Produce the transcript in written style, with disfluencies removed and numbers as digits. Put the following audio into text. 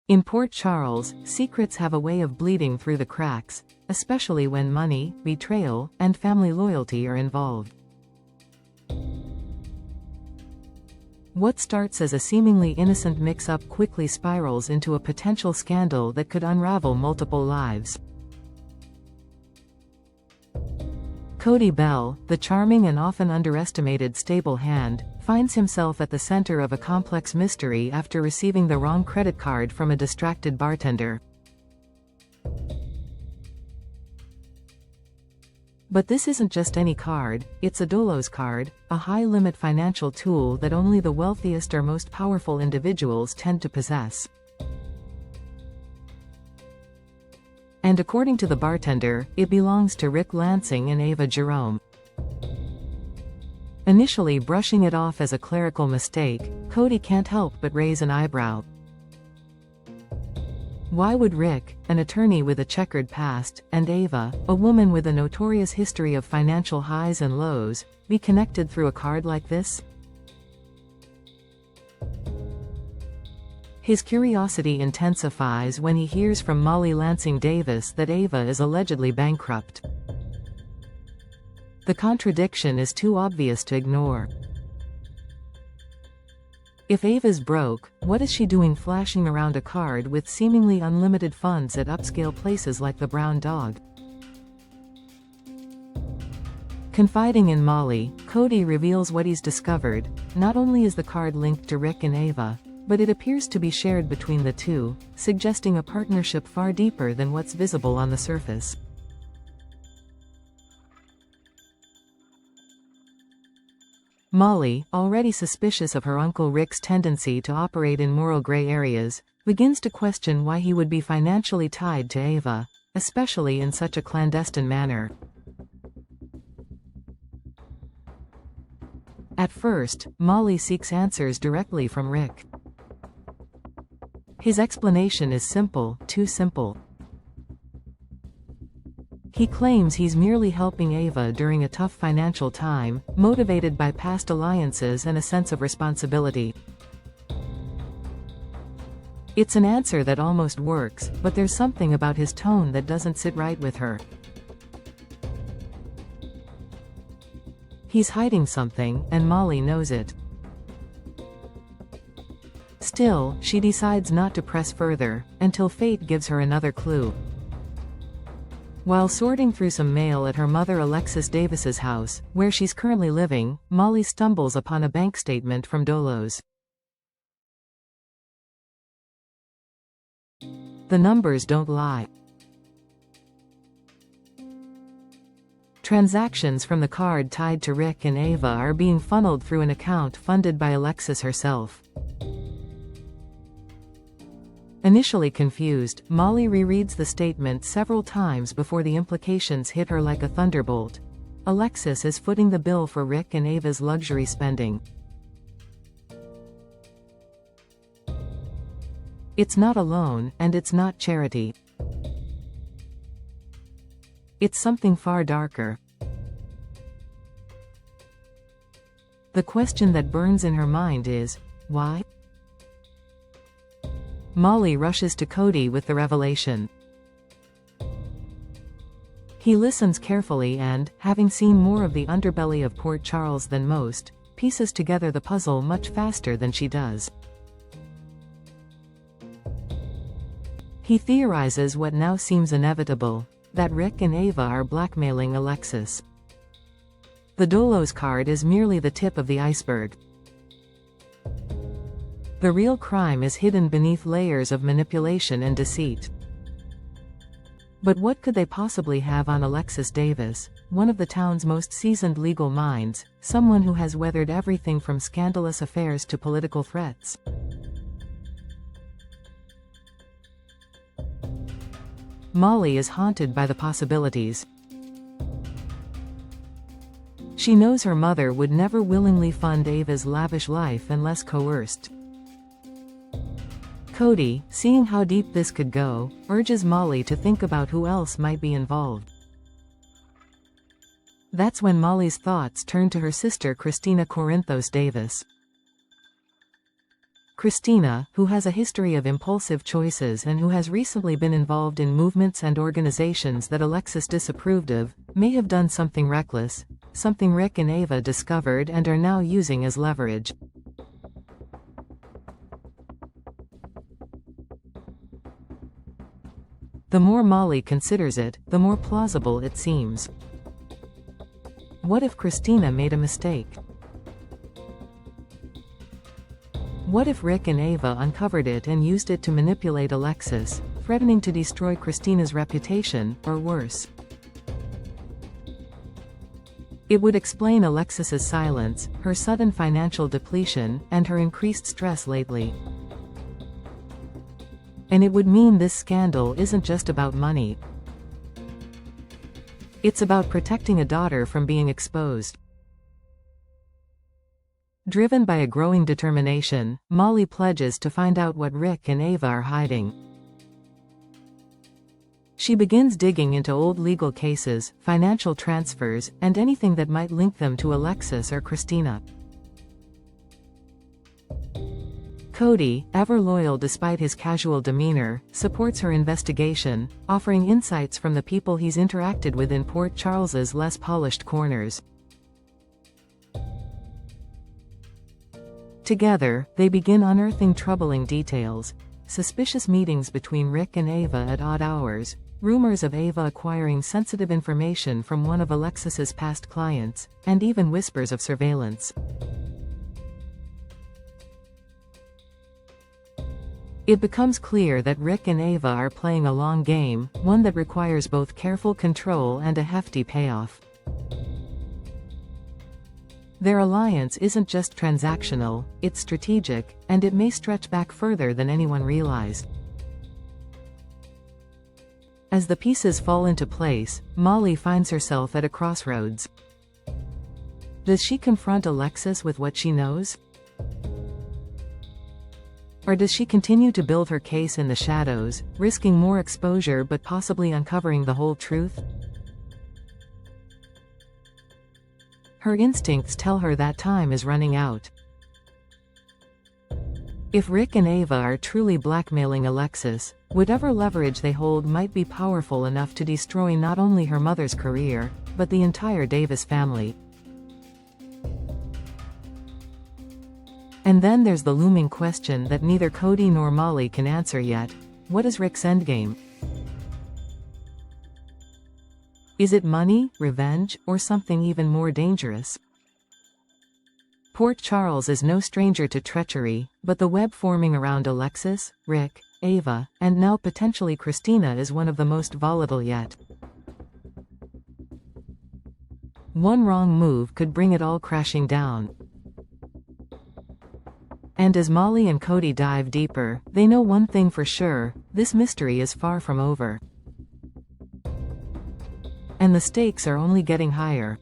In Port Charles, secrets have a way of bleeding through the cracks, especially when money, betrayal, and family loyalty are involved. What starts as a seemingly innocent mix-up quickly spirals into a potential scandal that could unravel multiple lives. Cody Bell, the charming and often underestimated stable hand, finds himself at the center of a complex mystery after receiving the wrong credit card from a distracted bartender. But this isn't just any card, it's a Dolos card, a high-limit financial tool that only the wealthiest or most powerful individuals tend to possess. And according to the bartender, it belongs to Rick Lansing and Ava Jerome. Initially brushing it off as a clerical mistake, Cody can't help but raise an eyebrow. Why would Rick, an attorney with a checkered past, and Ava, a woman with a notorious history of financial highs and lows, be connected through a card like this? His curiosity intensifies when he hears from Molly Lansing Davis that Ava is allegedly bankrupt. The contradiction is too obvious to ignore. If Ava's broke, what is she doing flashing around a card with seemingly unlimited funds at upscale places like the Brown Dog? Confiding in Molly, Cody reveals what he's discovered. Not only is the card linked to Rick and Ava, but it appears to be shared between the two, suggesting a partnership far deeper than what's visible on the surface. Molly, already suspicious of her Uncle Rick's tendency to operate in moral gray areas, begins to question why he would be financially tied to Ava, especially in such a clandestine manner. At first, Molly seeks answers directly from Rick. His explanation is simple, too simple. He claims he's merely helping Ava during a tough financial time, motivated by past alliances and a sense of responsibility. It's an answer that almost works, but there's something about his tone that doesn't sit right with her. He's hiding something, and Molly knows it. Still, she decides not to press further, until fate gives her another clue. While sorting through some mail at her mother Alexis Davis's house, where she's currently living, Molly stumbles upon a bank statement from Dolos. The numbers don't lie. Transactions from the card tied to Rick and Ava are being funneled through an account funded by Alexis herself. Initially confused, Molly rereads the statement several times before the implications hit her like a thunderbolt. Alexis is footing the bill for Rick and Ava's luxury spending. It's not a loan, and it's not charity. It's something far darker. The question that burns in her mind is, why? Molly rushes to Cody with the revelation. He listens carefully and, having seen more of the underbelly of Port Charles than most, pieces together the puzzle much faster than she does. He theorizes what now seems inevitable, that Rick and Ava are blackmailing Alexis. The Dolos card is merely the tip of the iceberg. The real crime is hidden beneath layers of manipulation and deceit. But what could they possibly have on Alexis Davis, one of the town's most seasoned legal minds, someone who has weathered everything from scandalous affairs to political threats? Molly is haunted by the possibilities. She knows her mother would never willingly fund Ava's lavish life unless coerced. Cody, seeing how deep this could go, urges Molly to think about who else might be involved. That's when Molly's thoughts turn to her sister Christina Corinthos Davis. Christina, who has a history of impulsive choices and who has recently been involved in movements and organizations that Alexis disapproved of, may have done something reckless, something Rick and Ava discovered and are now using as leverage. The more Molly considers it, the more plausible it seems. What if Christina made a mistake? What if Rick and Ava uncovered it and used it to manipulate Alexis, threatening to destroy Christina's reputation, or worse? It would explain Alexis's silence, her sudden financial depletion, and her increased stress lately. And it would mean this scandal isn't just about money. It's about protecting a daughter from being exposed. Driven by a growing determination, Molly pledges to find out what Rick and Ava are hiding. She begins digging into old legal cases, financial transfers, and anything that might link them to Alexis or Christina. Cody, ever loyal despite his casual demeanor, supports her investigation, offering insights from the people he's interacted with in Port Charles's less polished corners. Together, they begin unearthing troubling details: suspicious meetings between Rick and Ava at odd hours, rumors of Ava acquiring sensitive information from one of Alexis's past clients, and even whispers of surveillance. It becomes clear that Rick and Ava are playing a long game, one that requires both careful control and a hefty payoff. Their alliance isn't just transactional, it's strategic, and it may stretch back further than anyone realized. As the pieces fall into place, Molly finds herself at a crossroads. Does she confront Alexis with what she knows? Or does she continue to build her case in the shadows, risking more exposure but possibly uncovering the whole truth? Her instincts tell her that time is running out. If Rick and Ava are truly blackmailing Alexis, whatever leverage they hold might be powerful enough to destroy not only her mother's career, but the entire Davis family. And then there's the looming question that neither Cody nor Molly can answer yet: what is Rick's endgame? Is it money, revenge, or something even more dangerous? Port Charles is no stranger to treachery, but the web forming around Alexis, Rick, Ava, and now potentially Christina is one of the most volatile yet. One wrong move could bring it all crashing down. And as Molly and Cody dive deeper, they know one thing for sure: this mystery is far from over. And the stakes are only getting higher.